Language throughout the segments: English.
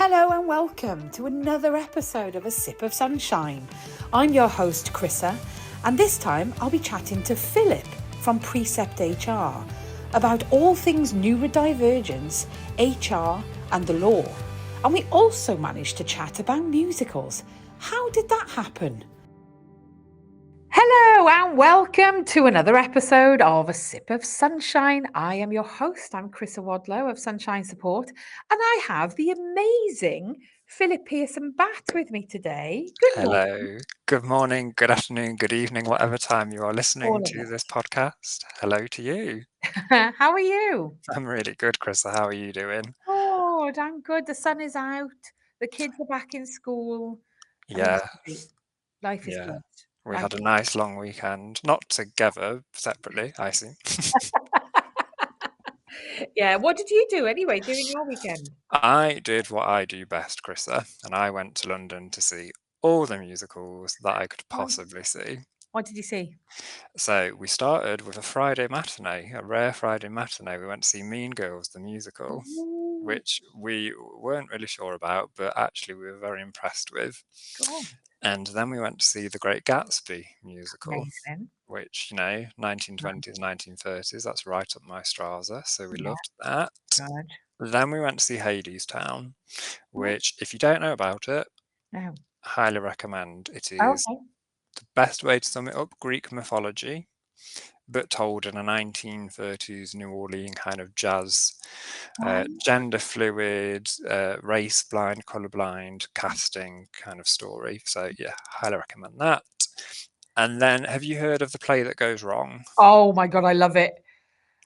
Hello and welcome to another episode of A Sip of Sunshine. I'm your host Chrissa, and this time I'll be chatting to Phillip from Precept HR about all things neurodivergence, HR and the law. And we also managed to chat about musicals. How did that happen? Hello and welcome to another episode of A Sip of Sunshine. I am your host. I'm Chrissa Wadlow of Sunshine Support, and I have the amazing Phillip Pierson-Batt with me today. Good morning. Hello, good morning, good afternoon, good evening, whatever time you are listening to this podcast. Hello to you. How are you? I'm really good, Chrissa. How are you doing? Oh, I'm good. The sun is out. The kids are back in school. I mean, Yeah, it's great. Life is good. we had a nice long weekend, not together, separately, I see. Yeah, what did you do anyway during your weekend? I did what I do best, Chrissa, and I went to London to see all the musicals that I could possibly see. What did you see? So we started with a Friday matinee, a rare Friday matinee. We went to see Mean Girls, the musical, Ooh, which we weren't really sure about, but actually we were very impressed with. God, And then we went to see the Great Gatsby musical, amazing. which, 1920s, 1930s, that's right up my Strasser, so we Yeah, loved that. good. Then we went to see Hadestown, which, if you don't know about it, No. highly recommend. It is Okay. the best way to sum it up, Greek mythology, but told in a 1930s New Orleans kind of jazz, gender fluid, race blind, color blind casting kind of story. So yeah, highly recommend that. And then, have you heard of The Play That Goes Wrong? Oh my God, I love it.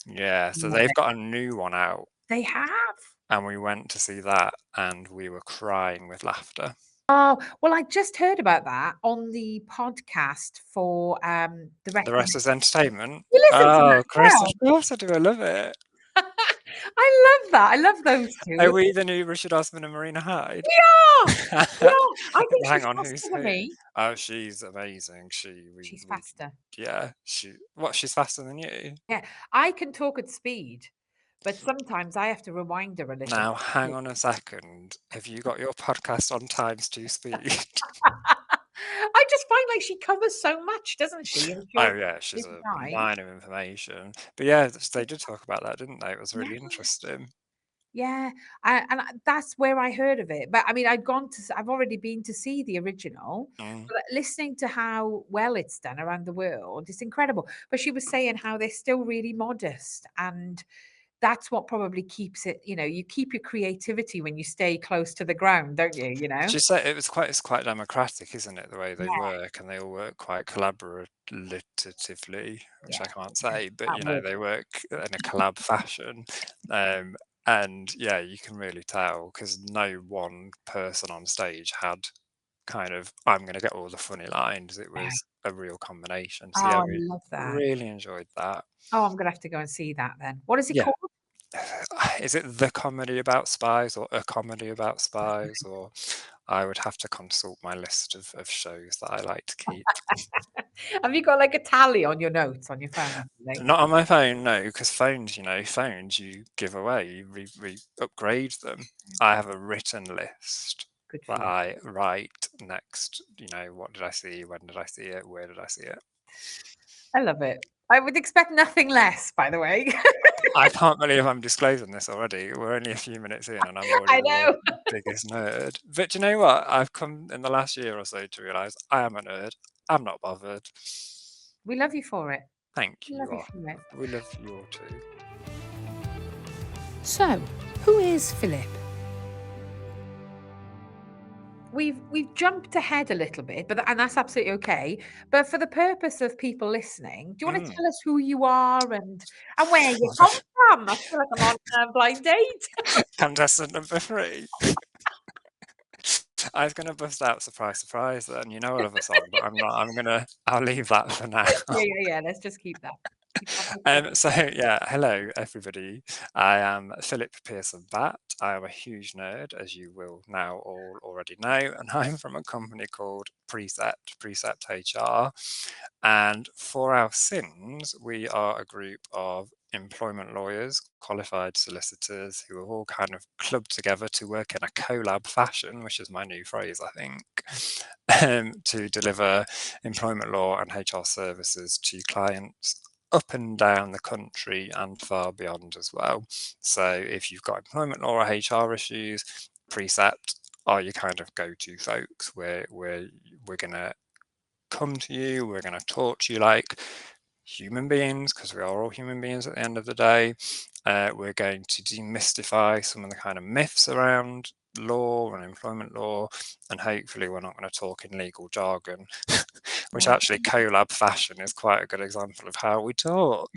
Yeah, so Love they've it. got a new one out, They have. and we went to see that, and we were crying with laughter. Oh, well, I just heard about that on the podcast for the The recommend. rest is entertainment. You listen to that Oh, as Chris, of well. course I do. I love it. I love that. I love those two. Are we the new Richard Osman and Marina Hyde? Yeah, yeah. I think Hang she's on, faster who's than who? me. Oh, she's amazing. She's faster. Yeah, she's faster than you? Yeah, I can talk at speed, but sometimes I have to rewind her a little Now, hang bit. on a second. Have you got your podcast on times 2 speed? I just find like she covers so much, doesn't she? In a Oh, short yeah, she's period a of time. mine of information. But yeah, they did talk about that, didn't they? It was Yeah. really interesting. Yeah, that's where I heard of it. But I mean, I've already been to see the original, Mm. but listening to how well it's done around the world, it's incredible. But she was saying how they're still really modest, and that's what probably keeps it. You keep your creativity when you stay close to the ground, don't you? You know? She said it's quite democratic, isn't it, the way they Yeah, work, and they all work quite collaboratively, which yeah, I can't yeah. say, but That word. they work in a collab fashion. And yeah, you can really tell because no one person on stage had kind of I'm going to get all the funny lines. It Yeah. was a real combination. So yeah, Oh, I we love that. really enjoyed that. Oh, I'm gonna have to go and see that then. What is it Yeah. called? Is it the comedy about spies or a comedy about spies? Or I would have to consult my list of shows that I like to keep. Have you got like a tally on your notes on your phone or something? Not on my phone, no, because phones you give away, you upgrade them. I have a written list Good for that you. I write next, what did I see? When did I see it? Where did I see it? I love it. I would expect nothing less, by the way. I can't believe I'm disclosing this already. We're only a few minutes in and I'm already I the know. biggest nerd. But do you know what? I've come in the last year or so to realise I am a nerd. I'm not bothered. We love you for it. Thank We you. love you for it. We love you all too. So, who is Phillip? We've jumped ahead a little bit, and that's absolutely okay. But for the purpose of people listening, do you want to Mm. tell us who you are and where you come from? I feel like I'm on a blind date. Contestant number 3. I was going to bust out surprise, surprise then. You know I love a song, but I'm not. I'll leave that for now. Yeah. Let's just keep that. Keep that. So yeah, hello everybody. I am Phillip Pierson-Batt. I am a huge nerd, as you will now all already know, and I'm from a company called Precept HR. And for our sins, we are a group of employment lawyers, qualified solicitors who have all kind of clubbed together to work in a collab fashion, which is my new phrase, I think, to deliver employment law and HR services to clients up and down the country and far beyond as well. So if you've got employment law or HR issues, Precept are your kind of go-to folks. We're going to come to you, we're going to talk to you like human beings, because we are all human beings at the end of the day. We're going to demystify some of the kind of myths around law and employment law, and hopefully we're not going to talk in legal jargon, which actually collab fashion is quite a good example of how we talk.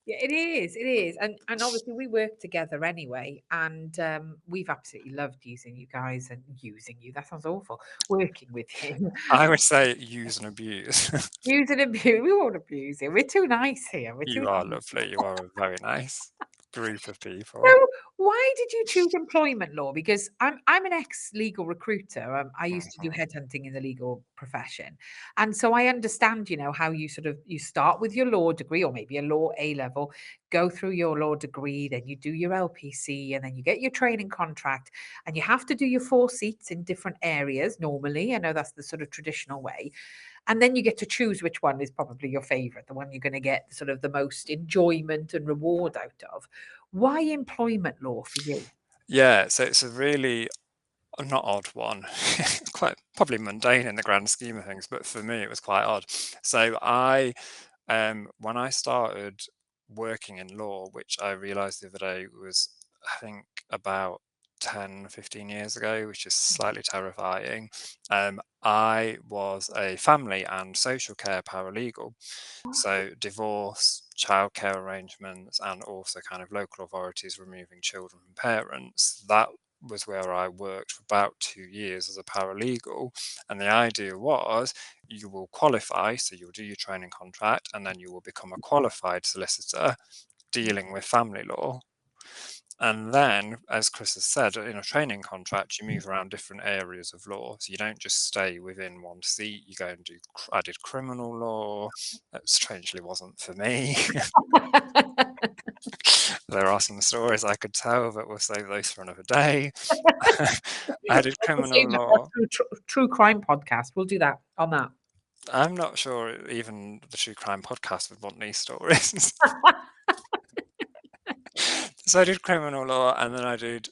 Yeah, it is. And obviously we work together anyway, and we've absolutely loved using you guys and using you. That sounds awful. Working with you. I would say use and abuse. Use and abuse. We won't abuse it. We're too nice here. We're too You are nice. lovely. You are a very nice group of people. So why did you choose employment law? Because I'm an ex-legal recruiter. I used to do headhunting in the legal profession. And so I understand, how you you start with your law degree or maybe a law A level, go through your law degree, then you do your LPC, and then you get your training contract, and you have to do your 4 seats in different areas normally. I know that's the sort of traditional way. And then you get to choose which one is probably your favorite, the one you're going to get sort of the most enjoyment and reward out of. Why employment law for you? Yeah, so it's a really not odd one, quite probably mundane in the grand scheme of things, but for me it was quite odd. So when I started working in law, which I realized the other day was, I think, about 10-15 years ago, which is slightly terrifying. I was a family and social care paralegal. So divorce, childcare arrangements, and also kind of local authorities removing children from parents. That was where I worked for about 2 years as a paralegal. And the idea was you will qualify, so you'll do your training contract, and then you will become a qualified solicitor dealing with family law. And then, as Chris has said, in a training contract, you move around different areas of law. So you don't just stay within one seat. You go and do, I did criminal law. That strangely wasn't for me. There are some stories I could tell, but we'll save those for another day. I did We'll criminal save that for law. a true crime podcast. We'll do that on that. I'm not sure even the true crime podcast would want these stories. So I did criminal law, and then I did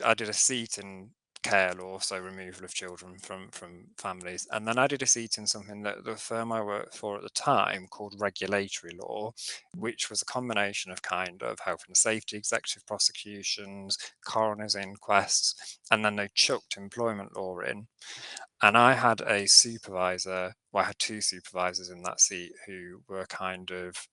a seat in care law, so removal of children from families, and then I did a seat in something that the firm I worked for at the time called regulatory law, which was a combination of kind of health and safety, executive prosecutions, coroner's inquests, and then they chucked employment law in. And I had a supervisor, well, I had 2 supervisors in that seat who were kind of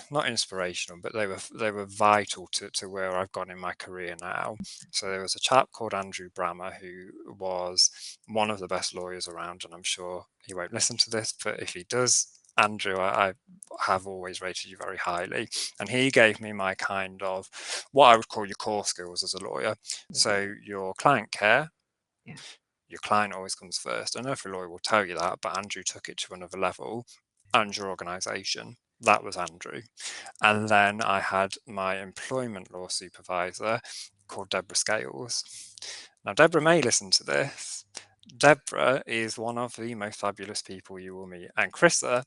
not inspirational, but they were vital to where I've gone in my career now. So there was a chap called Andrew Brammer who was one of the best lawyers around, and I'm sure he won't listen to this, but if he does, Andrew, I have always rated you very highly. And he gave me my kind of what I would call your core skills as a lawyer. So your client care, Yeah. your client always comes first. And every lawyer will tell you that, but Andrew took it to another level. And your organisation. That was Andrew. And then I had my employment law supervisor called Deborah Scales. Now, Deborah may listen to this. Deborah is one of the most fabulous people you will meet. And Chrissa,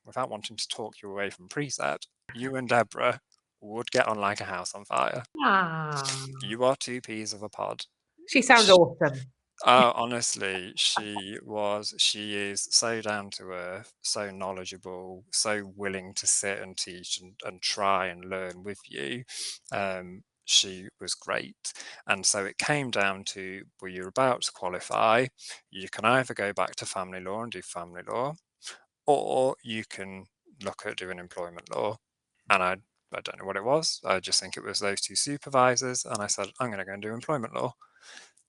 without wanting to talk you away from Precept, you and Deborah would get on like a house on fire. Ah, You are 2 peas of a pod. she sounds awesome. Honestly, she is so down to earth, so knowledgeable, so willing to sit and teach and try and learn with you. She was great. And so it came down to, well, you're about to qualify. You can either go back to family law and do family law, or you can look at doing employment law. And I don't know what it was. I just think it was those 2 supervisors. And I said, I'm going to go and do employment law.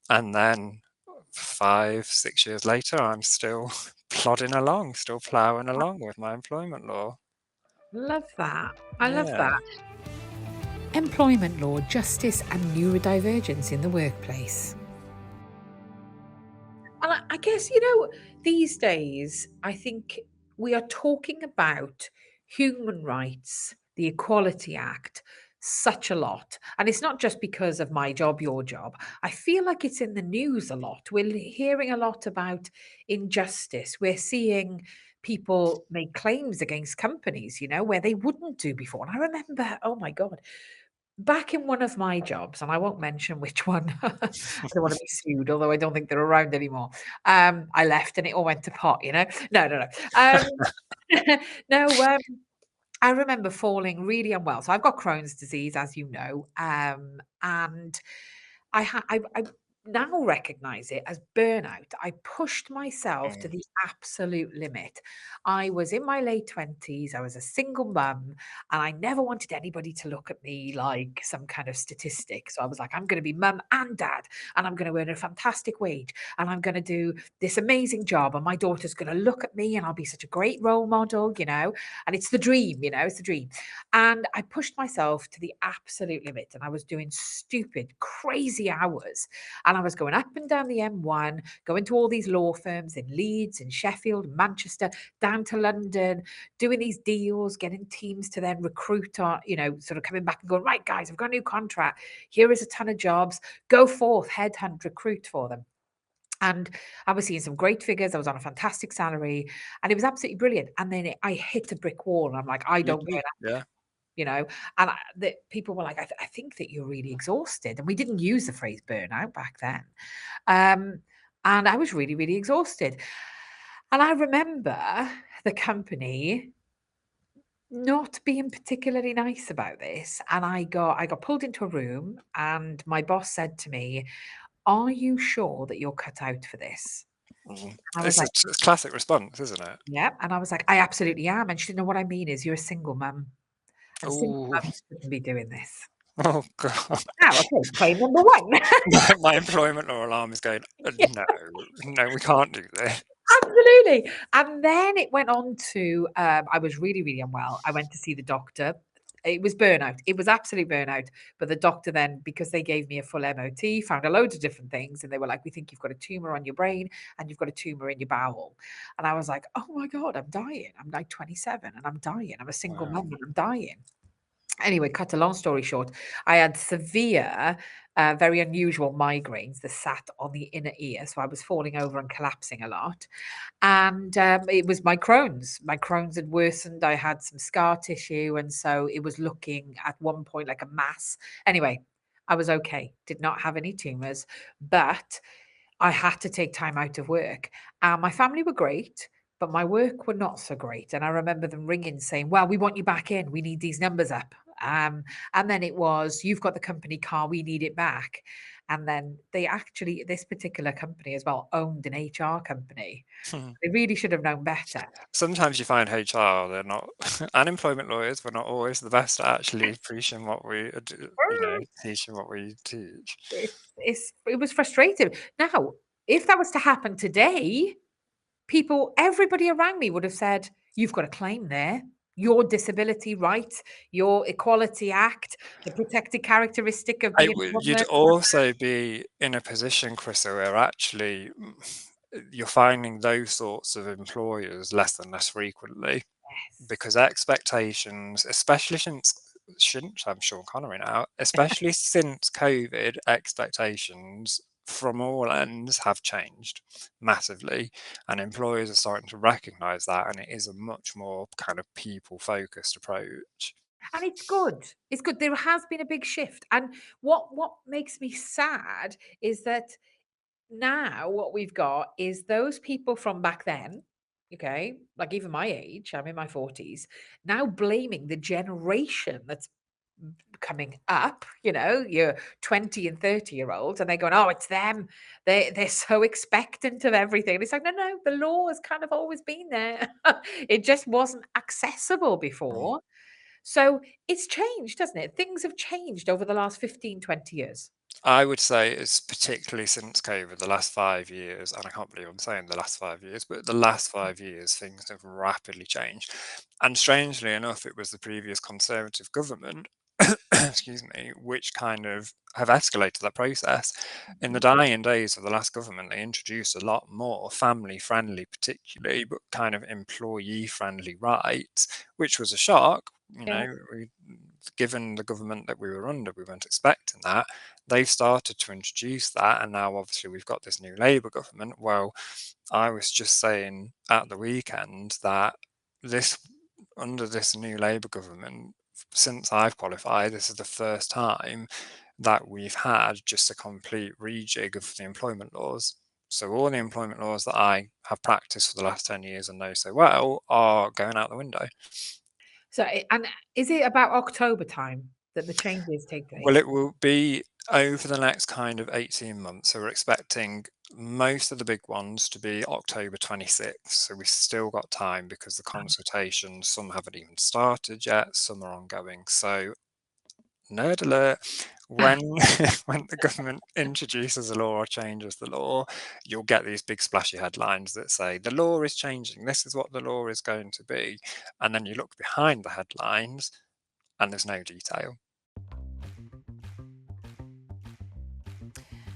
And then 5-6 years later, I'm still plodding along, still ploughing along with my employment law. Love that. I love Yeah. that. Employment law, justice, and neurodivergence in the workplace. And I guess, these days, I think we are talking about human rights, the Equality Act, such a lot. And it's not just because of my job, your job. I feel like it's in the news a lot. We're hearing a lot about injustice. We're seeing people make claims against companies, where they wouldn't do before. And I remember, oh my God, back in one of my jobs, and I won't mention which one. I don't want to be sued, although I don't think they're around anymore. I left and it all went to pot, No, no, no. No, I remember falling really unwell. So I've got Crohn's disease, as you know, and I now recognize it as burnout. I pushed myself to Mm. the absolute limit. I was in my late 20s. I was a single mum, and I never wanted anybody to look at me like some kind of statistic. So I was like, I'm going to be mum and dad, and I'm going to earn a fantastic wage, and I'm going to do this amazing job, and my daughter's going to look at me, and I'll be such a great role model, and it's the dream, it's the dream. And I pushed myself to the absolute limit, and I was doing stupid, crazy hours. And I was going up and down the M1, going to all these law firms in Leeds, in Sheffield, Manchester, down to London, doing these deals, getting teams to then recruit on, sort of coming back and going, right, guys, I've got a new contract. Here is a ton of jobs. Go forth, headhunt, recruit for them. And I was seeing some great figures. I was on a fantastic salary, and it was absolutely brilliant. And then I hit a brick wall, and I'm like, I don't go Yeah. and people were like, I think that you're really exhausted. And we didn't use the phrase burnout back then. And I was really, really exhausted. And I remember the company not being particularly nice about this. And I got pulled into a room, and my boss said to me, "Are you sure that you're cut out for this?" Mm. And I was It's a like, classic response, isn't it? "Yeah." And I was like, "I absolutely am." And she said, "No, what I mean is you're a single mum, and single Oh, mums shouldn't be doing this." oh God. Now, okay, claim number one. My employment law alarm is going, no, no, we can't do this. Absolutely. And then it went on to, I was really, really unwell. I went to see the doctor. It was burnout. It was absolute burnout. But the doctor then, because they gave me a full MOT, found a load of different things. And they were like, we think you've got a tumor on your brain and you've got a tumor in your bowel. And I was like, oh my God, I'm dying. I'm like 27 and I'm dying. I'm a single Wow. mum and I'm dying. Anyway, cut a long story short, I had severe, very unusual migraines that sat on the inner ear. So I was falling over and collapsing a lot. And it was my Crohn's. My Crohn's had worsened. I had some scar tissue. And so it was looking at one point like a mass. Anyway, I was okay, did not have any tumors, but I had to take time out of work. My family were great, but my work were not so great. And I remember them ringing saying, well, we want you back in. We need these numbers up. And then it was, you've got the company car, we need it back. And then this particular company as well, owned an HR company. They really should have known better. Sometimes you find HR, they're not, unemployment lawyers, we're not always the best at actually preaching what we do, teaching what we teach. It was frustrating. Now, if that was to happen today, everybody around me would have said, you've got a claim there. Your disability rights, your Equality Act, the protected characteristic of being a You'd woman. also be in a position, Chrissa, where actually you're finding those sorts of employers less and less frequently because expectations, especially I'm Sean Connery now, especially since COVID, expectations from all ends have changed massively, and employers are starting to recognize that, and it is a much more kind of people focused approach. And it's good. It's good. There has been a big shift. And what makes me sad is that now what we've got is those people from back then, okay, like even my age, I'm in my 40s, now blaming the generation that's coming up, your 20 and 30-year-olds, and they're going, oh, it's them. They're so expectant of everything. And it's like, no, the law has kind of always been there. It just wasn't accessible before. So it's changed, doesn't it? Things have changed over the last 15, 20 years. I would say it's particularly since COVID, the last 5 years, and I can't believe I'm saying the last 5 years, but the last 5 years, things have rapidly changed. And strangely enough, it was the previous Conservative government excuse me, which kind of have escalated that process. In the dying days of the last government, they introduced a lot more family-friendly, particularly, but kind of employee-friendly rights, which was a shock. Given the government that we were under, we weren't expecting that. They've started to introduce that, and now obviously we've got this new Labour government. Well, I was just saying at the weekend that under this new Labour government, since I've qualified, this is the first time that we've had just a complete rejig of the employment laws. So all the employment laws that I have practiced for the last 10 years and know so well are going out the window. So, and is it about October time that the changes take place? Well, it will be over the next kind of 18 months. So we're expecting most of the big ones to be October 26th. So we've still got time because the consultations, some haven't even started yet, some are ongoing. So nerd alert, when when the government introduces a law or changes the law, you'll get these big splashy headlines that say the law is changing, this is what the law is going to be. And then you look behind the headlines and there's no detail.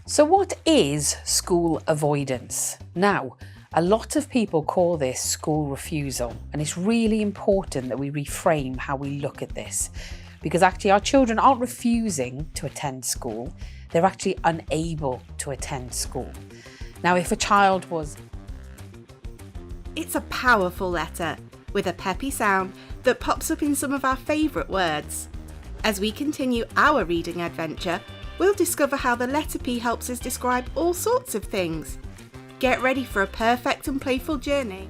So what is school avoidance? Now, a lot of people call this school refusal, and it's really important that we reframe how we look at this, because actually our children aren't refusing to attend school, they're actually unable to attend school. Now, if a child was... It's a powerful letter with a peppy sound that pops up in some of our favourite words. As we continue our reading adventure, we'll discover how the letter P helps us describe all sorts of things. Get ready for a perfect and playful journey.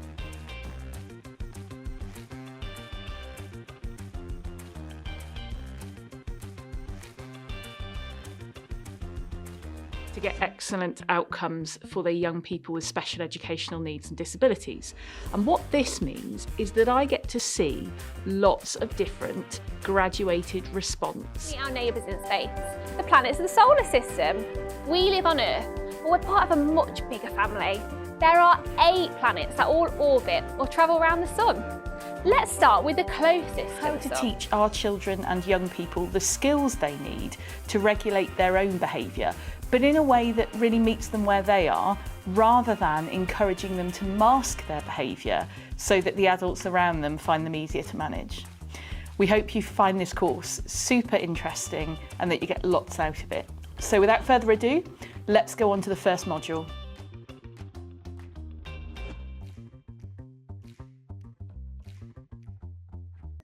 To get excellent outcomes for their young people with special educational needs and disabilities. And what this means is that I get to see lots of different graduated response. Meet our neighbours in space, the planets of the solar system. We live on Earth, but we're part of a much bigger family. There are 8 planets that all orbit or travel around the sun. Let's start with the closest How to teach our children and young people the skills they need to regulate their own behaviour, but in a way that really meets them where they are, rather than encouraging them to mask their behaviour so that the adults around them find them easier to manage. We hope you find this course super interesting and that you get lots out of it. So without further ado, let's go on to the first module.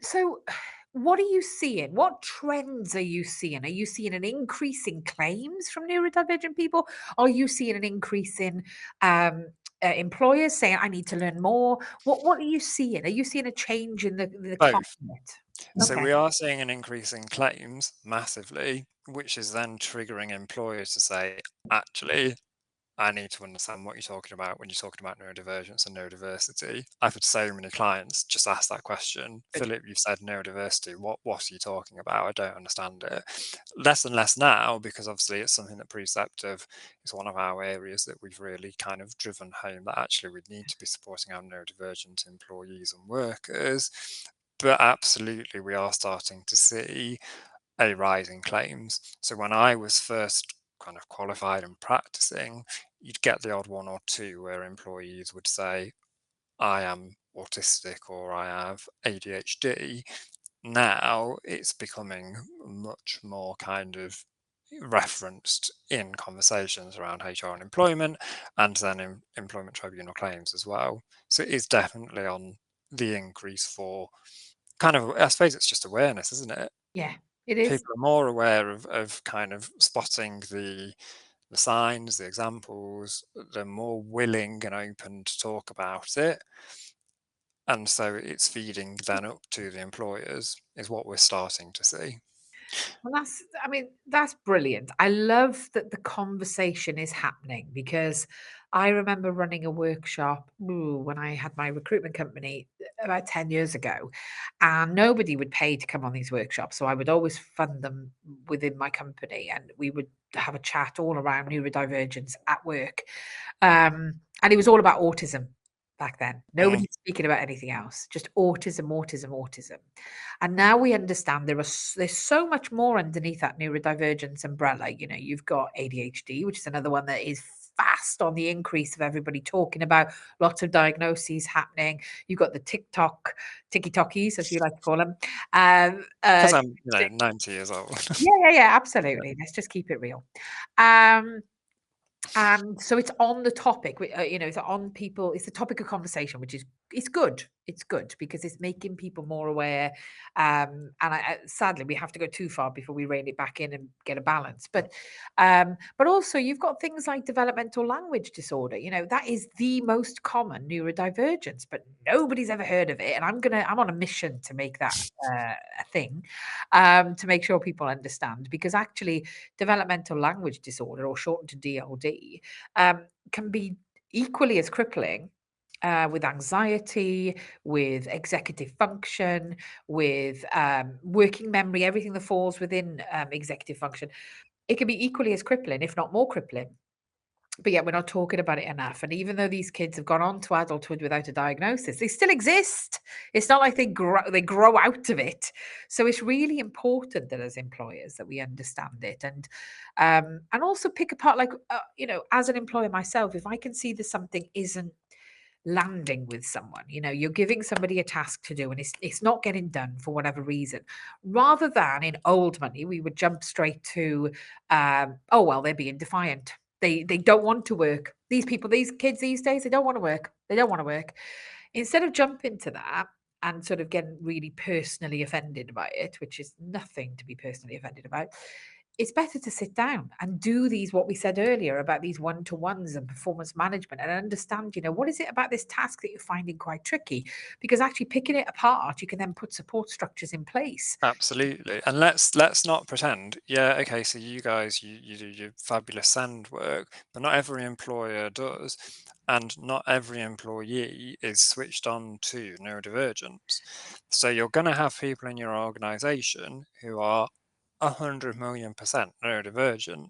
So what are you seeing? What trends are you seeing? Are you seeing an increase in claims from neurodivergent people? Are you seeing an increase in employers saying, I need to learn more? What are you seeing? Are you seeing a change in the climate? So we are seeing an increase in claims massively, which is then triggering employers to say, actually, I need to understand what you're talking about when you're talking about neurodivergence and neurodiversity. I've had so many clients just ask that question. Philip, you've said neurodiversity. What are you talking about? I don't understand it. Less and less now, because obviously it's something that Preceptive is one of our areas that we've really kind of driven home that actually we need to be supporting our neurodivergent employees and workers. But absolutely, we are starting to see a rise in claims. So when I was first kind of qualified and practicing, you'd get the odd one or two where employees would say, I am autistic or I have ADHD. Now it's becoming much more kind of referenced in conversations around HR and employment, and then in employment tribunal claims as well. So it is definitely on the increase for kind of, I suppose it's just awareness, isn't it? Yeah, it is. People are more aware of kind of spotting the signs, the examples. They're more willing and open to talk about it. And so it's feeding then up to the employers is what we're starting to see. Well, that's brilliant. I love that the conversation is happening, because I remember running a workshop when I had my recruitment company about 10 years ago, and nobody would pay to come on these workshops. So I would always fund them within my company, and we would have a chat all around neurodivergence at work. And it was all about autism back then. Mm. Nobody's speaking about anything else, just autism, autism, autism. And now we understand there's so much more underneath that neurodivergence umbrella. You know, you've got ADHD, which is another one that is fast on the increase of everybody talking about, lots of diagnoses happening. You've got the TikTokies, as you like to call them. Because I'm 90 years old. Yeah, absolutely. Let's just keep it real. And so it's on the topic, it's on people. It's the topic of conversation, which is it's good. It's good because it's making people more aware. And sadly, we have to go too far before we rein it back in and get a balance. But also you've got things like developmental language disorder. You know, that is the most common neurodivergence, but nobody's ever heard of it. And I'm on a mission to make that a thing, to make sure people understand, because actually developmental language disorder, or shortened to DLD, can be equally as crippling, with anxiety, with executive function, with working memory, everything that falls within executive function. It can be equally as crippling, if not more crippling. But yet we're not talking about it enough. And even though these kids have gone on to adulthood without a diagnosis, they still exist. It's not like they grow out of it. So it's really important that as employers that we understand it, and also pick apart, like, as an employer myself, if I can see that something isn't landing with someone, you're giving somebody a task to do and it's not getting done for whatever reason, rather than in old money we would jump straight to, oh well, they're being defiant. They don't want to work. These kids these days, they don't want to work. They don't want to work. Instead of jumping to that and sort of getting really personally offended by it, which is nothing to be personally offended about, it's better to sit down and do these, what we said earlier about these one-to-ones and performance management, and understand, what is it about this task that you're finding quite tricky? Because actually picking it apart, you can then put support structures in place. Absolutely. And let's not pretend, okay, so you guys, you do your fabulous sand work, but not every employer does. And not every employee is switched on to neurodivergence. So you're going to have people in your organization who are 100 million% neurodivergent,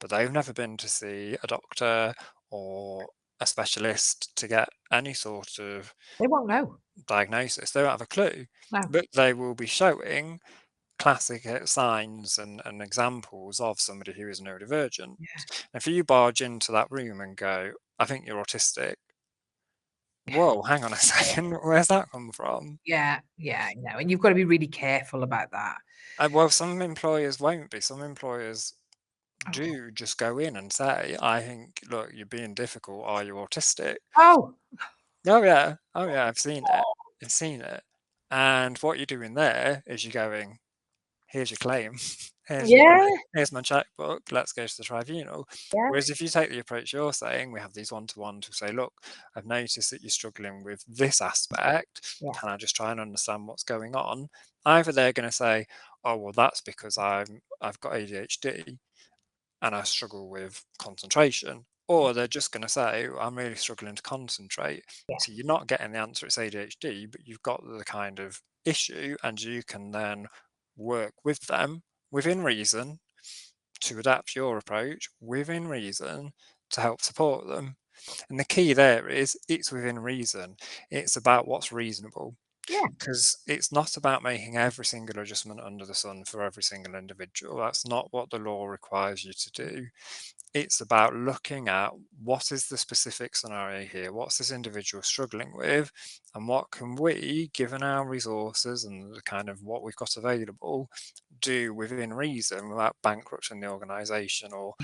but they've never been to see a doctor or a specialist to get any sort of They won't know. diagnosis. They don't have a clue, No. but they will be showing classic signs and examples of somebody who is neurodivergent. If you barge into that room and go, I think you're autistic, whoa, hang on a second, where's that come from? Yeah, and you've got to be really careful about that. Well, some employers won't be. Some employers do just go in and say, I think, look, you're being difficult. Are you autistic? Oh yeah, I've seen it. And what you're doing there is you're going, here's your claim. Here's my checkbook. Let's go to the tribunal. Yeah. Whereas if you take the approach you're saying, we have these one-to-ones who say, look, I've noticed that you're struggling with this aspect. Yeah. Can I just try and understand what's going on? Either they're going to say, oh, well, that's because I've got ADHD and I struggle with concentration. Or they're just going to say, I'm really struggling to concentrate. So you're not getting the answer, it's ADHD, but you've got the kind of issue, and you can then work with them within reason to adapt your approach within reason to help support them. And the key there is it's within reason. It's about what's reasonable. Yeah. Because it's not about making every single adjustment under the sun for every single individual. That's not what the law requires you to do. It's about looking at what is the specific scenario here, what's this individual struggling with, and what can we, given our resources and the kind of what we've got available, do within reason without bankrupting the organisation or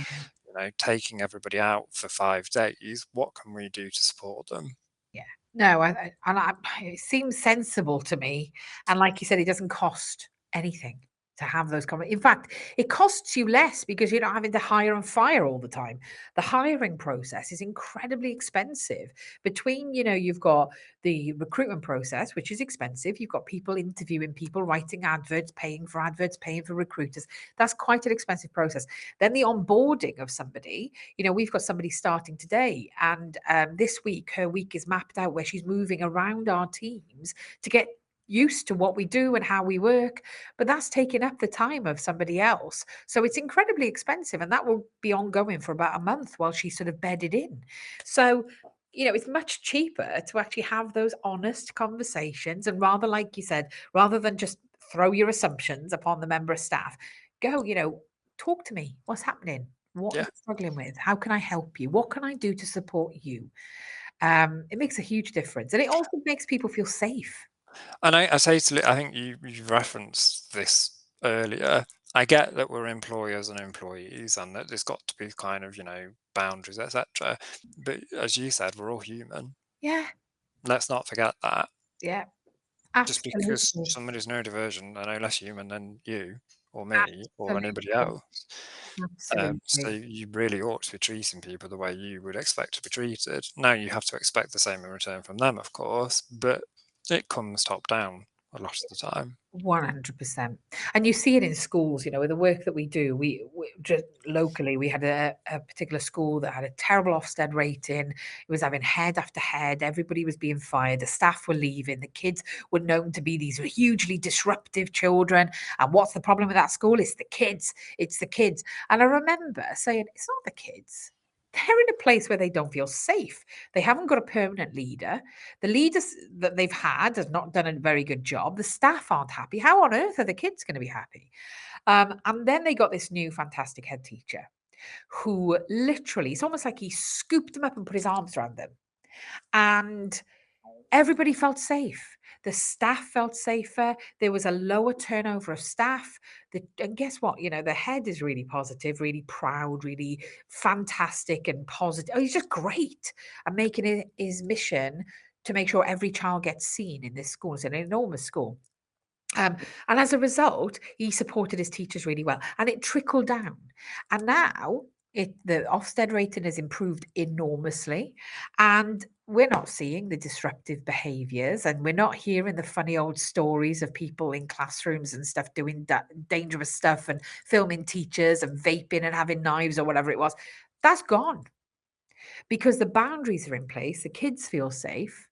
taking everybody out for 5 days. What can we do to support them? Yeah. No, it seems sensible to me. And like you said, it doesn't cost anything to have those comments. In fact, it costs you less because you're not having to hire and fire all the time. The hiring process is incredibly expensive. Between, you've got the recruitment process, which is expensive. You've got people interviewing people, writing adverts, paying for recruiters. That's quite an expensive process. Then the onboarding of somebody, we've got somebody starting today. And this week, her week is mapped out where she's moving around our teams to get used to what we do and how we work, but that's taking up the time of somebody else. So it's incredibly expensive, and that will be ongoing for about a month while she's sort of bedded in. So it's much cheaper to actually have those honest conversations, and rather, like you said, rather than just throw your assumptions upon the member of staff, go, talk to me. What's happening? What are Yeah. you struggling with? How can I help you? What can I do to support you? It makes a huge difference, and it also makes people feel safe. And I totally, I think you referenced this earlier. I get that we're employers and employees, and that there's got to be kind of, boundaries, etc. But as you said, we're all human. Yeah, Let's not forget that. yeah, Just because absolutely, somebody's neurodivergent, they're no less human than you or me or anybody absolutely, else. So absolutely. you really ought to be treating people the way you would expect to be treated. Now you have to expect the same in return from them, of course, but it comes top down a lot of the time. 100%. And you see it in schools, with the work that we do. We just locally, we had a particular school that had a terrible Ofsted rating. It was having head after head. Everybody was being fired. The staff were leaving. The kids were known to be these hugely disruptive children. And what's the problem with that school? It's the kids. It's the kids. And I remember saying, it's not the kids. They're in a place where they don't feel safe. They haven't got a permanent leader. The leaders that they've had have not done a very good job. The staff aren't happy. How on earth are the kids going to be happy? And then they got this new fantastic head teacher who literally, it's almost like he scooped them up and put his arms around them. And everybody felt safe. The staff felt safer. There was a lower turnover of staff. And guess what? The head is really positive, really proud, really fantastic and positive. Oh, he's just great and making it his mission to make sure every child gets seen in this school. It's an enormous school. And as a result, he supported his teachers really well, and it trickled down. And now the Ofsted rating has improved enormously, and we're not seeing the disruptive behaviours, and we're not hearing the funny old stories of people in classrooms and stuff doing dangerous stuff and filming teachers and vaping and having knives or whatever it was. That's gone because the boundaries are in place. The kids feel safe.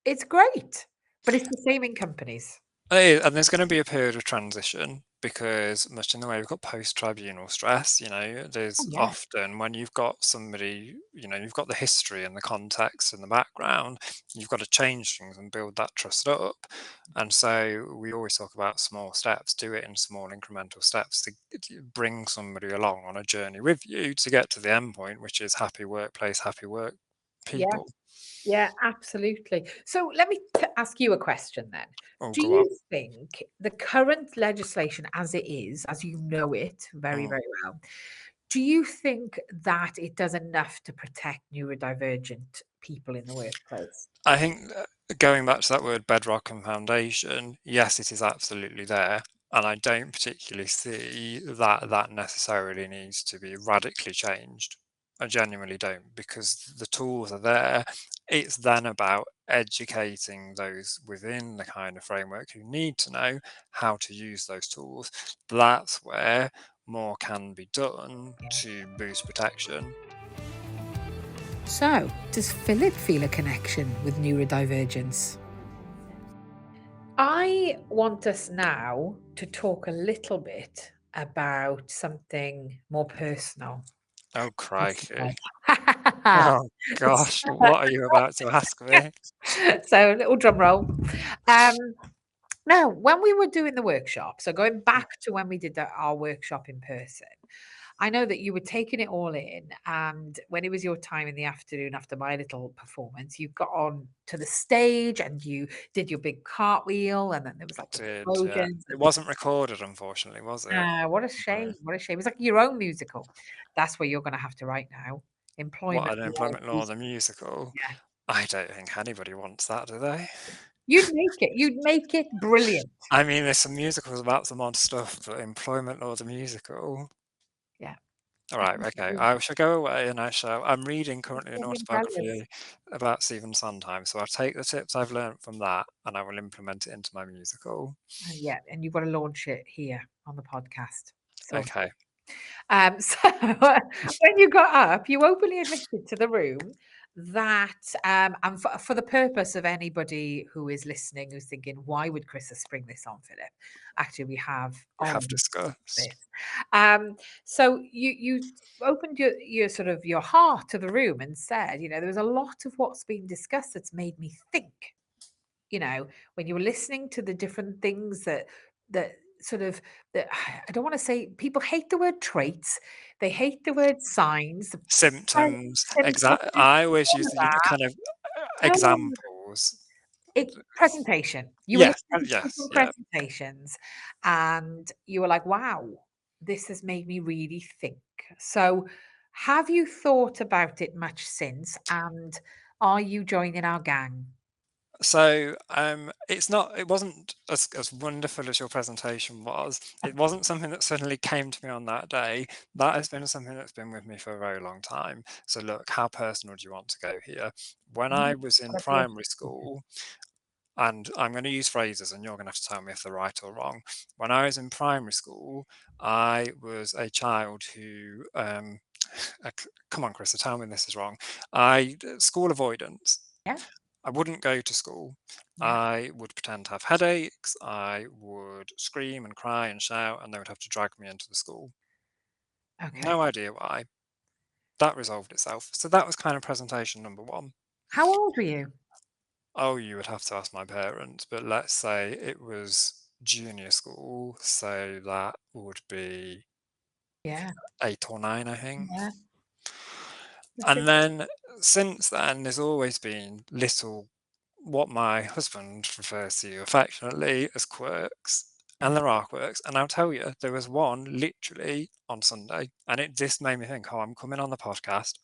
It's great, but it's the same in companies. And there's going to be a period of transition because much in the way we've got post-tribunal stress, there's Yeah. often when you've got somebody, you've got the history and the context and the background, you've got to change things and build that trust up. And so we always talk about small steps, do it in small incremental steps to bring somebody along on a journey with you to get to the end point, which is happy workplace, happy work Yeah. people. Yeah, absolutely. So let me ask you a question then. Oh, Do go on. you think the current legislation as it is, as you know it very, very well, do you think that it does enough to protect neurodivergent people in the workplace? I think going back to that word bedrock and foundation, yes, it is absolutely there. And I don't particularly see that necessarily needs to be radically changed. I genuinely don't, because the tools are there. It's then about educating those within the kind of framework who need to know how to use those tools. That's where more can be done to boost protection. So, does Philip feel a connection with neurodivergence? I want us now to talk a little bit about something more personal. Oh, crikey. So, Oh gosh, what are you about to ask me? a little drum roll. Now, when we were doing the workshop, so going back to when we did our workshop in person, I know that you were taking it all in. And when it was your time in the afternoon after my little performance, you got on to the stage and you did your big cartwheel, and then there was like Did explosions. it wasn't recorded, unfortunately, was it? What a shame. What a shame. It's like your own musical. That's what you're going to have to write now. What, Employment an law. employment law, the musical? Yeah. I don't think anybody wants that, do they? You'd make it. You'd make it brilliant. I mean, there's some musicals about some odd stuff, but employment law, the musical. Yeah. All right, okay. I shall go away and I'm reading currently an Brilliant, brilliant. autobiography about Stephen Sondheim, so I'll take the tips I've learned from that and I will implement it into my musical. Yeah, and you've got to launch it here on the podcast. So, Okay. so when you got up, you openly admitted to the room that, and for the purpose of anybody who is listening who's thinking, why would Chrissa spring this on Philip? Actually, we have We have on discussed. this. So you opened your sort of your heart to the room and said, there was a lot of what's been discussed that's made me think. When you were listening to the different things that sort of that I don't want to say, people hate the word traits, they hate the word signs, Symptoms, symptoms, I always all use of the that. kind of Oh, examples. presentation. You were Yes, listening to yes, different yeah. presentations, and you were like, "Wow, this has made me really think." So, have you thought about it much since? And are you joining our gang? So it wasn't as wonderful as your presentation was. It wasn't something that suddenly came to me on that day. That has been something that's been with me for a very long time. So look, how personal do you want to go here? When I was in primary school, and I'm going to use phrases and you're going to have to tell me if they're right or wrong. When I was in primary school, I was a child who come on, Chrissa, tell me this is wrong. School avoidance. Yeah. I wouldn't go to school. Yeah. I would pretend to have headaches. I would scream and cry and shout, and they would have to drag me into the school. Okay. No idea why. That resolved itself. So that was kind of presentation number one. How old were you? Oh, you would have to ask my parents, but let's say it was junior school, so that would be Yeah. 8 or 9, I think. Yeah. And then since then, there's always been little, what my husband refers to affectionately as quirks. And there are quirks. And I'll tell you, there was one literally on Sunday, and it just made me think, oh, I'm coming on the podcast.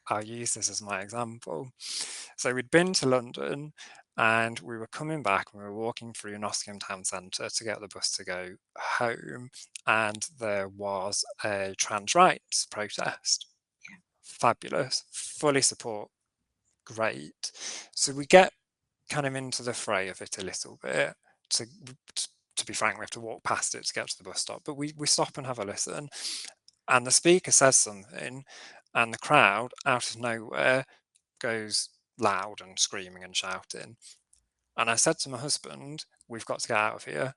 I'll use this as my example. So we'd been to London and we were coming back and we were walking through Nottingham Town Centre to get the bus to go home, and there was a trans rights protest. Fabulous, fully support, great. So we get kind of into the fray of it a little bit. To be frank, we have to walk past it to get to the bus stop, but we stop and have a listen, and the speaker says something, and the crowd out of nowhere goes loud and screaming and shouting. And I said to my husband, we've got to get out of here.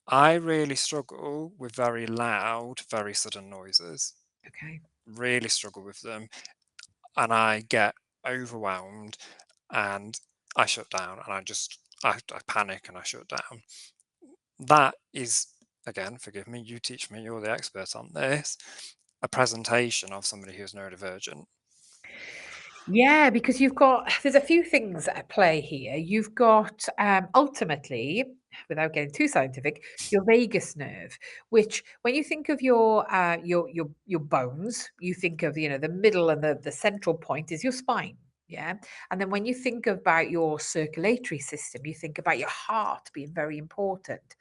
I really struggle with very loud, very sudden noises. Okay. Really struggle with them. And I get overwhelmed and I shut down, and I panic and I shut down. That is, again, forgive me, you teach me, you're the expert on this, a presentation of somebody who's neurodivergent. Yeah, because there's a few things at play here. You've got ultimately, without getting too scientific, your vagus nerve, which when you think of your bones, you think of the middle and the central point is your spine. Yeah. And then when you think about your circulatory system, you think about your heart being very important.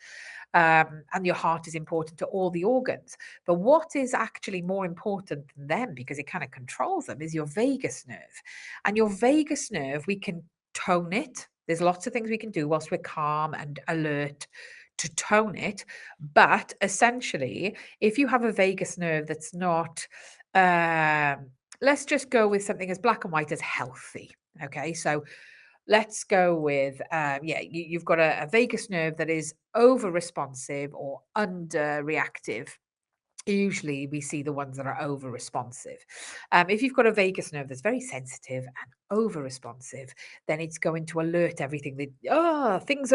And your heart is important to all the organs. But what is actually more important than them, because it kind of controls them, is your vagus nerve. And your vagus nerve, we can tone it. There's lots of things we can do whilst we're calm and alert to tone it. But essentially, if you have a vagus nerve that's not, let's just go with something as black and white as healthy. Okay, so let's go with you've got a vagus nerve that is over responsive or under reactive. Usually we see the ones that are over responsive. If you've got a vagus nerve that's very sensitive and over responsive, then it's going to alert everything that things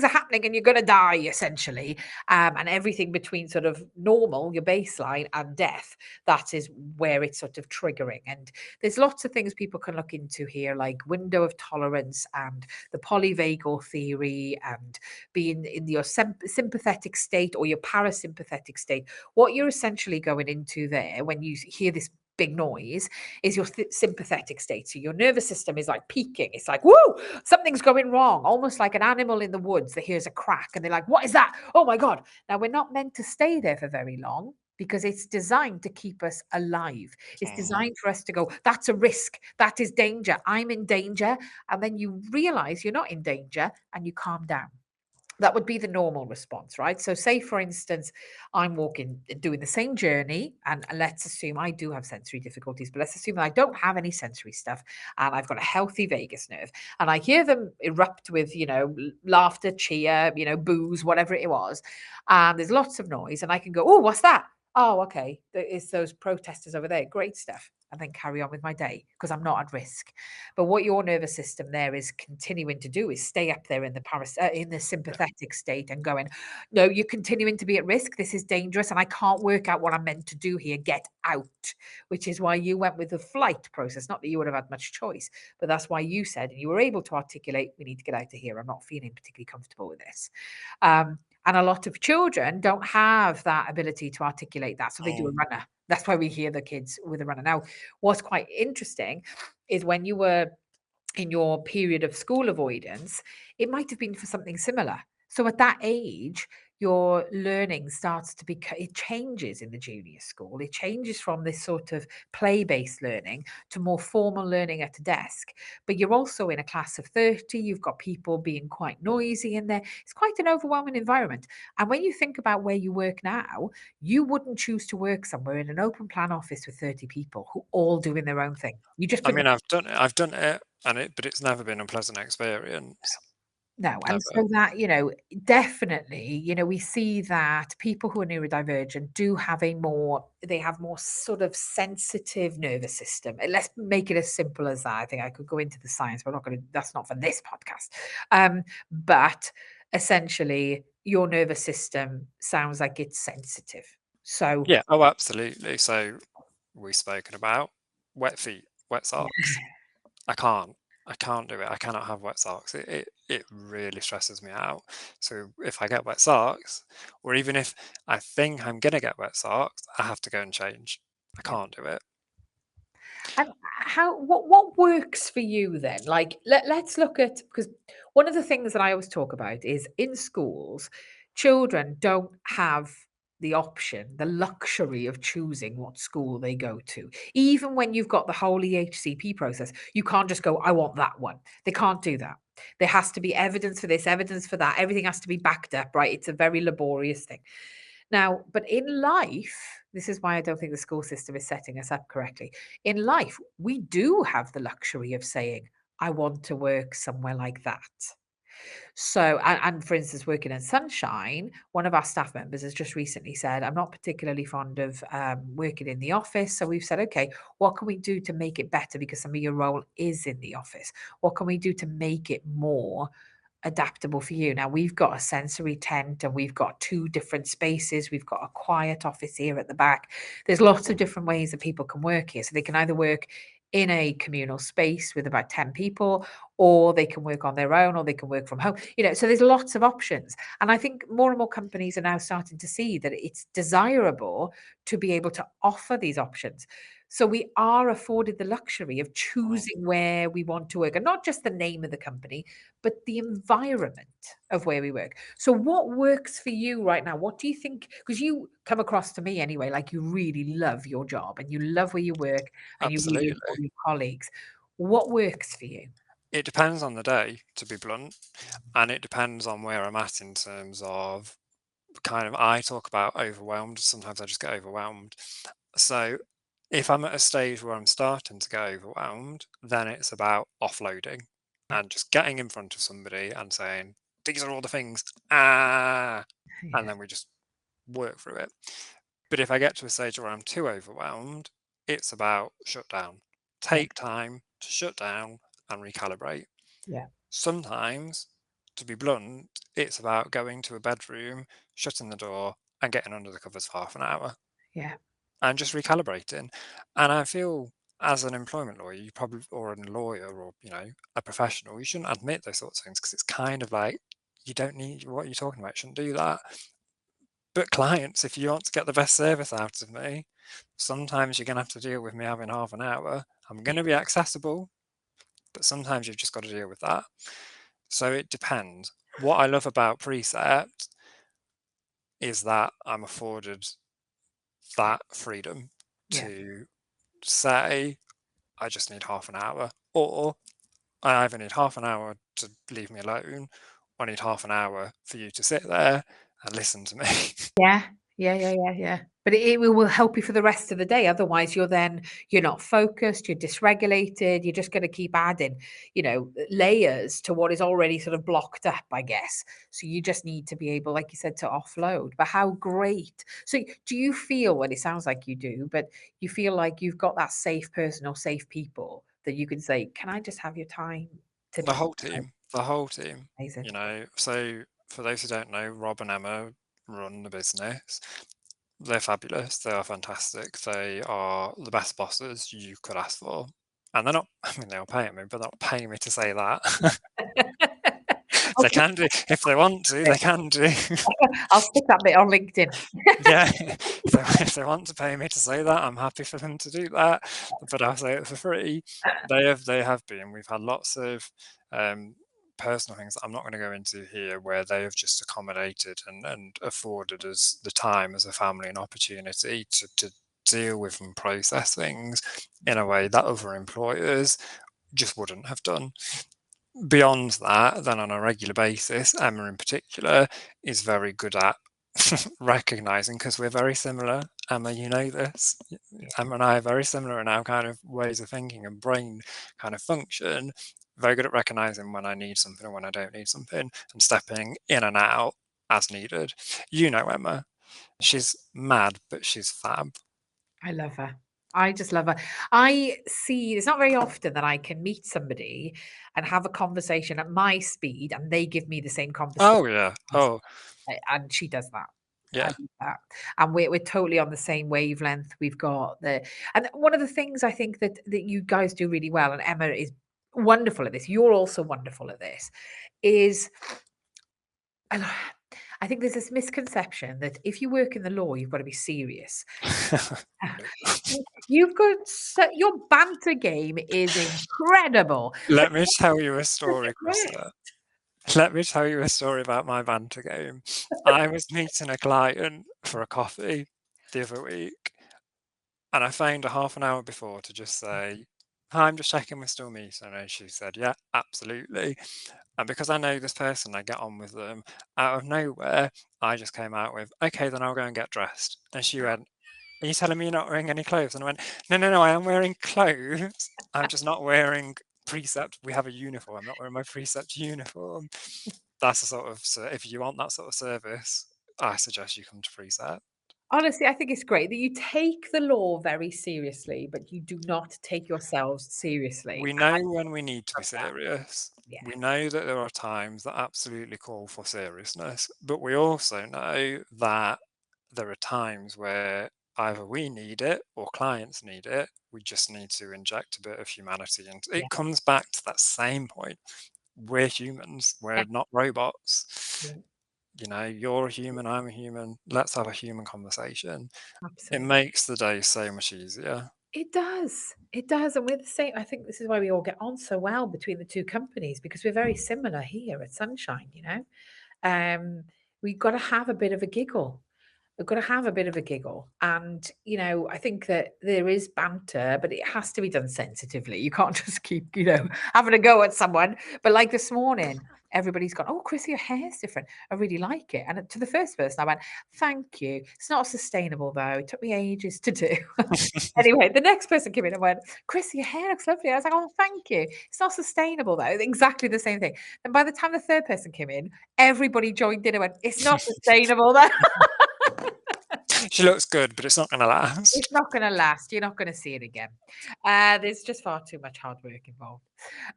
are happening and you're going to die, essentially. And everything between sort of normal, your baseline, and death, that is where it's sort of triggering. And there's lots of things people can look into here, like window of tolerance and the polyvagal theory, and being in your sympathetic state or your parasympathetic state. What you're essentially going into there when you hear this big noise is your sympathetic state. So your nervous system is like peaking. It's like, whoa, something's going wrong. Almost like an animal in the woods that hears a crack and they're like, what is that? Oh my God. Now, we're not meant to stay there for very long, because it's designed to keep us alive. It's designed for us to go, that's a risk. That is danger. I'm in danger. And then you realize you're not in danger and you calm down. That would be the normal response, right? So say, for instance, I'm doing the same journey, and let's assume I do have sensory difficulties, but let's assume that I don't have any sensory stuff, and I've got a healthy vagus nerve, and I hear them erupt with, laughter, cheer, boos, whatever it was, and there's lots of noise, and I can go, oh, what's that? Oh, okay, it's those protesters over there. Great stuff. And then carry on with my day because I'm not at risk. But what your nervous system there is continuing to do is stay up there in the sympathetic state and going, no, you're continuing to be at risk. This is dangerous, and I can't work out what I'm meant to do here. Get out. Which is why you went with the flight process. Not that you would have had much choice, but that's why you said, and you were able to articulate, we need to get out of here. I'm not feeling particularly comfortable with this. And a lot of children don't have that ability to articulate that, so they do a runner. That's why we hear the kids with a runner. Now, what's quite interesting is when you were in your period of school avoidance, it might have been for something similar. So at that age, your learning starts to it changes in the junior school. It changes from this sort of play-based learning to more formal learning at a desk. But you're also in a class of 30. You've got people being quite noisy in there. It's quite an overwhelming environment. And when you think about where you work now, you wouldn't choose to work somewhere in an open plan office with 30 people who all doing their own thing. You just I couldn't. mean, I've done it, but it's never been a pleasant experience. No, and Never. so that, definitely, we see that people who are neurodivergent do have they have more sort of sensitive nervous system. And let's make it as simple as that. I think I could go into the science, but that's not for this podcast. But essentially, your nervous system sounds like it's sensitive. So Yeah. Oh, absolutely. So we've spoken about wet feet, wet socks. I can't do it. I cannot have wet socks. It really stresses me out. So if I get wet socks, or even if I think I'm gonna get wet socks, I have to go and change. I yeah. can't do it. And what works for you then? Like let's look at, because one of the things that I always talk about is in schools, children don't have the option, the luxury of choosing what school they go to. Even when you've got the whole EHCP process, you can't just go, I want that one. They can't do that. There has to be evidence for this, evidence for that. Everything has to be backed up, right? It's a very laborious thing. Now, but in life, this is why I don't think the school system is setting us up correctly. In life, we do have the luxury of saying, I want to work somewhere like that. So, and for instance, working in Sunshine, one of our staff members has just recently said, I'm not particularly fond of working in the office. So we've said, okay, what can we do to make it better? Because some of your role is in the office. What can we do to make it more adaptable for you? Now, we've got a sensory tent and we've got 2 different spaces. We've got a quiet office here at the back. There's lots of different ways that people can work here. So they can either work in a communal space with about 10 people, or they can work on their own, or they can work from home. So there's lots of options. And I think more and more companies are now starting to see that it's desirable to be able to offer these options. So we are afforded the luxury of choosing where we want to work, and not just the name of the company, but the environment of where we work. So what works for you right now? What do you think? Because you come across to me anyway, like you really love your job and you love where you work and you really Absolutely. enjoy your colleagues. What works for you? It depends on the day, to be blunt, and it depends on where I'm at in terms of I talk about overwhelmed. Sometimes I just get overwhelmed. So if I'm at a stage where I'm starting to get overwhelmed, then it's about offloading and just getting in front of somebody and saying, these are all the things, and then we just work through it. But if I get to a stage where I'm too overwhelmed, it's about shut down. Take time to shut down and recalibrate. Yeah. Sometimes, to be blunt, it's about going to a bedroom, shutting the door, and getting under the covers for half an hour Yeah. and just recalibrating. And I feel as an employment lawyer, you probably, or a lawyer, or a professional, you shouldn't admit those sorts of things because it's kind of like you don't need what you're talking about. You shouldn't do that. But clients, if you want to get the best service out of me, sometimes you're going to have to deal with me having half an hour. I'm going to be accessible, but sometimes you've just got to deal with that. So it depends. What I love about Precept is that I'm afforded that freedom to say, I just need half an hour, or I either need half an hour to leave me alone, I need half an hour for you to sit there and listen to me. Yeah. But it will help you for the rest of the day. Otherwise, you're not focused, you're dysregulated, you're just going to keep adding, layers to what is already sort of blocked up, I guess. So you just need to be able, like you said, to offload. But how great. So do you feel, well, it sounds like you do, but you feel like you've got that safe person or safe people that you can say, can I just have your time The today? whole team, Amazing. So for those who don't know, Rob and Emma run the business. They're fabulous. They are fantastic. They are the best bosses you could ask for. And they're not, I mean, they are paying me, but they're not paying me to say that. They can do, if they want to, they can do. I'll stick that bit on LinkedIn. Yeah, if they want to pay me to say that, I'm happy for them to do that. But I'll say it for free. They have been. We've had lots of personal things that I'm not going to go into here, where they have just accommodated and afforded us the time as a family and opportunity to deal with and process things in a way that other employers just wouldn't have done. Beyond that, then on a regular basis, Emma in particular is very good at recognizing, because we're very similar. Emma, you know this. Emma and I are very similar in our kind of ways of thinking and brain kind of function. Very good at recognizing when I need something and when I don't need something, and stepping in and out as needed. You know Emma. She's mad, but she's fab. I love her. I just love her. I see it's not very often that I can meet somebody and have a conversation at my speed and they give me the same conversation. Oh yeah. Oh And she does that. I yeah. love that. And we're totally on the same wavelength. We've got and one of the things I think that you guys do really well, and Emma is wonderful at this, you're also wonderful at this, is I think there's this misconception that if you work in the law, you've got to be serious. You've got your banter game is incredible. Let me tell you a story, Great. Chrissa. Let me tell you a story about my banter game. I was meeting a client for a coffee the other week, and I phoned a half an hour before to just say, "Hi, I'm just checking we're still meeting." And she said, "Yeah, absolutely." And because I know this person, I get on with them, out of nowhere, I just came out with, "Okay, then I'll go and get dressed." And she went, "Are you telling me you're not wearing any clothes?" And I went, No, I am wearing clothes. I'm just not wearing precept. We have a uniform. I'm not wearing my precept uniform." That's the sort of, so if you want that sort of service, I suggest you come to precept. Honestly, I think it's great that you take the law very seriously, but you do not take yourselves seriously. We know when we need to be serious. Yes. We know that there are times that absolutely call for seriousness, but we also know that there are times where either we need it or clients need it. We just need to inject a bit of humanity. And it comes back to that same point. We're humans, we're not robots. Yeah. You're a human, I'm a human. Let's have a human conversation. It Absolutely. makes the day so much easier. It does. It does. And we're the same. I think this is why we all get on so well between the two companies, because we're very similar here at Sunshine, We've got to have a bit of a giggle. We've got to have a bit of a giggle. And, I think that there is banter, but it has to be done sensitively. You can't just keep, having a go at someone. But like this morning, everybody's gone, "Oh, Chrissy, your hair's different. I really like it." And to the first person, I went, "Thank you. It's not sustainable, though. It took me ages to do." Anyway, the next person came in and went, "Chrissy, your hair looks lovely." I was like, "Oh, thank you. It's not sustainable, though." Exactly the same thing. And by the time the third person came in, everybody joined in and went, "It's not sustainable, though." She looks good, but it's not going to last. It's not going to last. You're not going to see it again. There's just far too much hard work involved.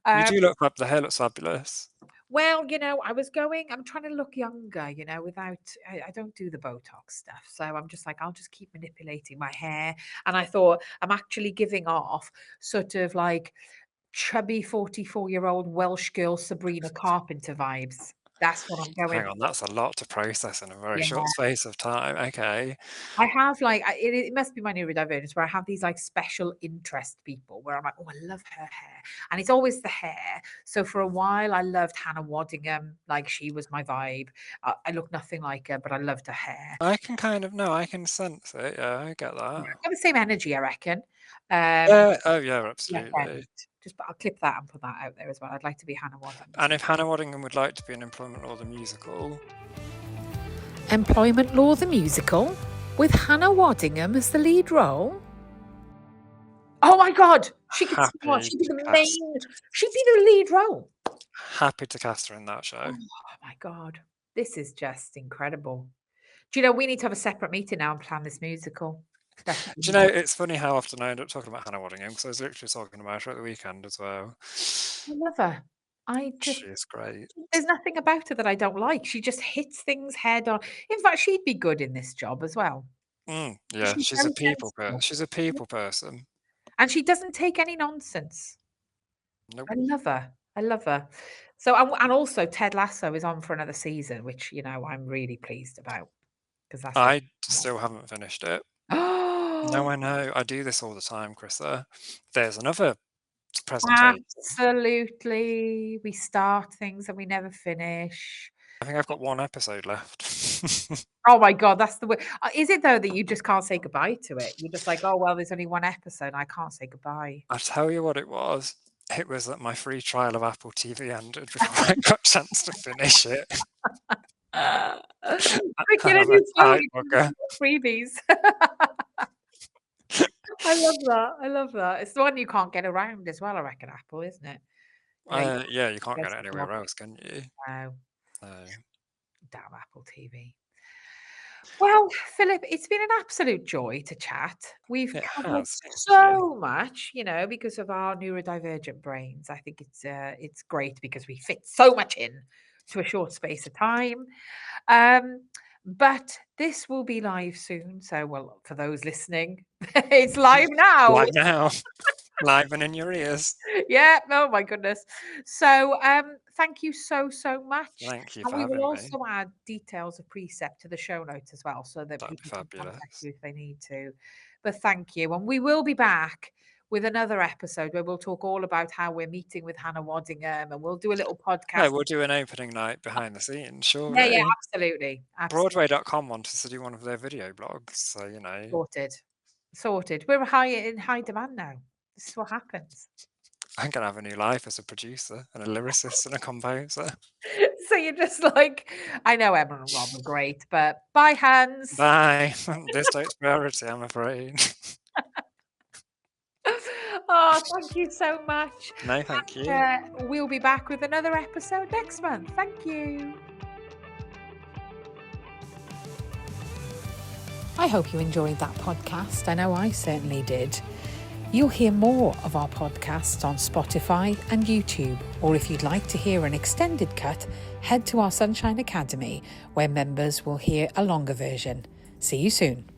You do look the hair looks fabulous. Well, I'm trying to look younger, without, I don't do the Botox stuff. So I'm just like, I'll just keep manipulating my hair. And I thought I'm actually giving off sort of like chubby 44-year-old Welsh girl Sabrina Carpenter vibes. That's what I'm going Hang on, that's a lot to process in a very Yeah. short space of time. Okay. I have it must be my neurodivergence where I have these like special interest people where I'm like, "Oh, I love her hair." And it's always the hair. So for a while I loved Hannah Waddingham. Like she was my vibe. I look nothing like her, but I loved her hair. I can kind of, no, I can sense it. Yeah, I get that. Got the same energy, I reckon. Oh yeah, Yeah, absolutely. just I'll clip that and put that out there as well. I'd like to be Hannah Waddingham. And if Hannah Waddingham would like to be in Employment Law the Musical, Employment Law the Musical with Hannah Waddingham as the lead role. Oh my God, she could start. She'd be she'd be the lead role. happy to cast her in that show. Oh my God, this is just incredible. Do you know, we need to have a separate meeting now and plan this musical. Do you know, it's funny how often I end up talking about Hannah Waddingham, because I was literally talking about her at the weekend as well. I love her. She is great. There's nothing about her that I don't like. She just hits things head on. In fact, she'd be good in this job as well. Yeah, She's she's a very people sensible. person. She's a people person. And she doesn't take any nonsense. Nope. I love her. I love her. So, and also Ted Lasso is on for another season, which, you know, I'm really pleased about. Because that's I still haven't finished it. Oh, No, I know. I do this all the time, Chrissa. There's another presentation. absolutely. We start things and we never finish. I think I've got one episode left. Oh my God, that's the way. Is it though that you just can't say goodbye to it? You're just like, oh, well, there's only one episode. I can't say goodbye. I'll tell you what it was. It was that my free trial of Apple TV ended before I got a chance to finish it. Freebies. I love that. I love that. It's the one you can't get around as well, I reckon, Apple, isn't it? Yeah, you can't get it anywhere else, can you? No. No. Damn Apple TV. Well, Philip, it's been an absolute joy to chat. We've covered so much, you know, because of our neurodivergent brains. I think it's great because we fit so much in to a short space of time. But this will be live soon. So, well, for those listening, it's live now. Live now. Live and in your ears. Yeah. Oh my goodness. So thank you so much. Thank you and for we having will me. also add details of Precept to the show notes as well, so that That'd be people can contact fabulous. you if they need to. But thank you. And we will be back with another episode where we'll talk all about how we're meeting with Hannah Waddingham, and we'll do a little podcast. Yeah, we'll do an opening night behind the scenes, surely. Yeah, absolutely. Broadway.com wanted to do one of their video blogs, so, you know. Sorted. We're in high demand now. This is what happens. I'm going to have a new life as a producer and a lyricist and a composer. So you're just like, I know Emma and Rob are great, but bye, Hans. Bye. This takes priority, I'm afraid. Oh, thank you so much. No, thank you. We'll be back with another episode next month. Thank you. I hope you enjoyed that podcast. I know I certainly did. You'll hear more of our podcasts on Spotify and YouTube, or if you'd like to hear an extended cut, head to our Sunshine Academy, where members will hear a longer version. See you soon.